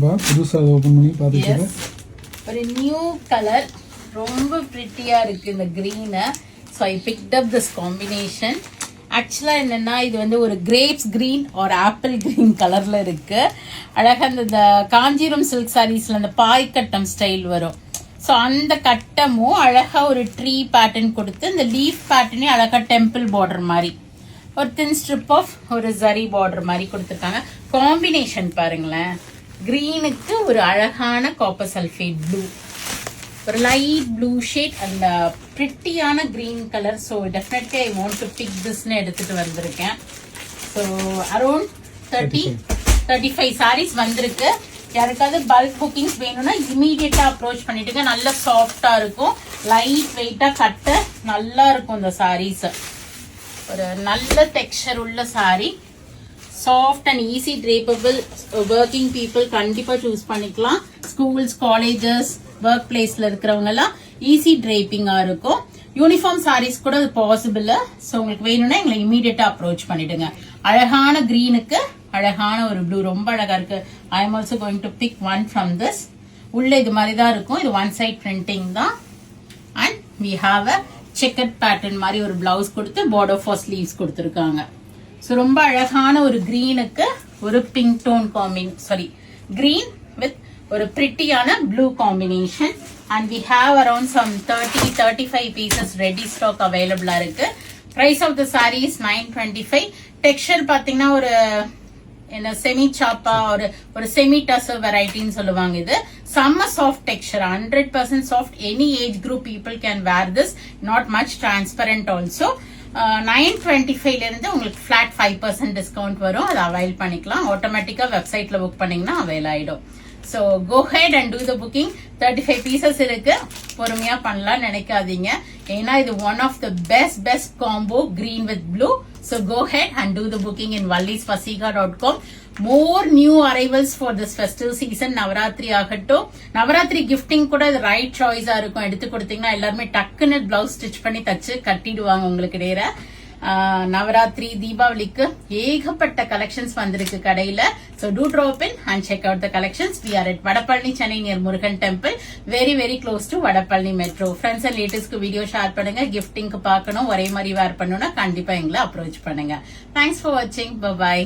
பா புதுசா ஓபன் பண்ணி பாத்துட்டீங்க. ஒரு நியூ கலர் ரொம்ப பிரிட்டியா இருக்கு இந்த green. So I picked up this combination. ஆக்சுவலா என்னன்னா இது வந்து ஒரு கிரேப்ஸ் கிரீன் ஒரு ஆப்பிள் கிரீன் கலர்ல இருக்கு. அழகா இந்த காஞ்சிபுரம் சில்க் சாரீஸ்ல அந்த பாய்கட்டம் ஸ்டைல் வரும். ஸோ அந்த கட்டமும் அழகா ஒரு ட்ரீ பேட்டர்ன் கொடுத்து இந்த லீஃப் பேட்டர்னே அழகா டெம்பிள் பார்டர் மாதிரி ஒரு தின் ஸ்ட்ரிப் ஆஃப் ஒரு ஜரி பார்டர் மாதிரி கொடுத்துருக்காங்க. காம்பினேஷன் பாருங்களேன், கிரீனுக்கு ஒரு அழகான காப்பர் சல்ஃபேட் ப்ளூ, ஒரு லைட் ப்ளூ ஷேட் அந்த பிரிட்டியான green colour. So definitely I want to pick திஸ்ன்னு எடுத்துட்டு வந்திருக்கேன். ஸோ அரௌண்ட் 35 சாரீஸ் வந்திருக்கு. யாருக்காவது பல்க் புக்கிங்ஸ் வேணும்னா இமீடியட்டா அப்ரோச் பண்ணிட்டுங்க. நல்ல சாஃப்டா இருக்கும், லைட் வெயிட்டா கட்ட நல்லா இருக்கும் இந்த சாரீஸ். ஒரு நல்ல டெக்ஸ்சர் உள்ள sari, soft and easy drapable. Working people கண்டிப்பா சூஸ் பண்ணிக்கலாம். ஸ்கூல்ஸ், காலேஜஸ், ஒர்க் பிளேஸ்ல இருக்கிறவங்க எல்லாம் ஈஸி ட்ரேப்பிங்கா இருக்கும். யூனிஃபார்ம் சாரீஸ் கூட அது பாசிபிள். ஸோ உங்களுக்கு வேணும்னா எங்களை இமீடியட்டா அப்ரோச் பண்ணிடுங்க. அழகான கிரீனுக்கு அழகான ஒரு ப்ளூ ரொம்ப அழகா இருக்கு. I am also going to pick one from this. உள்ள இது மாதிரி தான் இருக்கும். இது ஒன் சைட் பிரிண்டிங் தான். And we have a checked pattern மாதிரி ஒரு பிளவுஸ் கொடுத்து பார்டர் ஃபார் ஸ்லீவ்ஸ் கொடுத்துருக்காங்க. ஸோ ரொம்ப அழகான ஒரு கிரீனுக்கு ஒரு பிங்க் டோன் கிரீன் வித் ஒரு பிரிட்டியான blue combination. And we have around some 35 pieces ready stock அவைலபிளா இருக்கு. Price of the sari is 925. Texture பாத்தீங்கன்னா ஒரு என்ன செமி சாப்பா ஒரு செமி டசர் வெரைட்டின்னு சொல்லுவாங்க. இது செம்ம soft texture, 100% soft. Any age group people can wear this. Not much transparent also. 925 இருந்து உங்களுக்கு ஃபிளாட் 5% டிஸ்கவுண்ட் வரும். அதை அவைல் பண்ணிக்கலாம். ஆட்டோமேட்டிக்கா வெப்சைட்ல புக் பண்ணீங்கன்னா அவைல் ஆயிடும். So go ahead and do the booking. 35 pieces இருக்கு, பொறுமையா பண்ணலாம் நினைக்காதீங்க. ஏன்னா இது one of the best combo green with blue. So go ahead and do the booking in vallisvasiga.com. More new arrivals for this festive season. Navratri ஆகட்டும், Navratri gifting கூட இது right சாய்ஸா இருக்கும். எடுத்து கொடுத்தீங்கன்னா எல்லாருமே டக்குன்னு பிளவுஸ் ஸ்டிச் பண்ணி தச்சு கட்டிடுவாங்க உங்களுக்கு நேர. நவராத்திரி தீபாவளிக்கு ஏகப்பட்ட கலெக்ஷன்ஸ் வந்திருக்கு கடையில. So do drop in and check out the collections. We are at Vadapalani, Chennai near Murugan Temple. Very close to Vadapalani Metro. Friends and relatives க்கு வீடியோ ஷேர் பண்ணுங்க. கிஃப்டிங்க்கு பார்க்கணும், ஒரே மாதிரி வேர் பண்ணணும்னா கண்டிப்பா எங்களை அப்ரோச் பண்ணுங்க. Thanks for watching. Bye bye.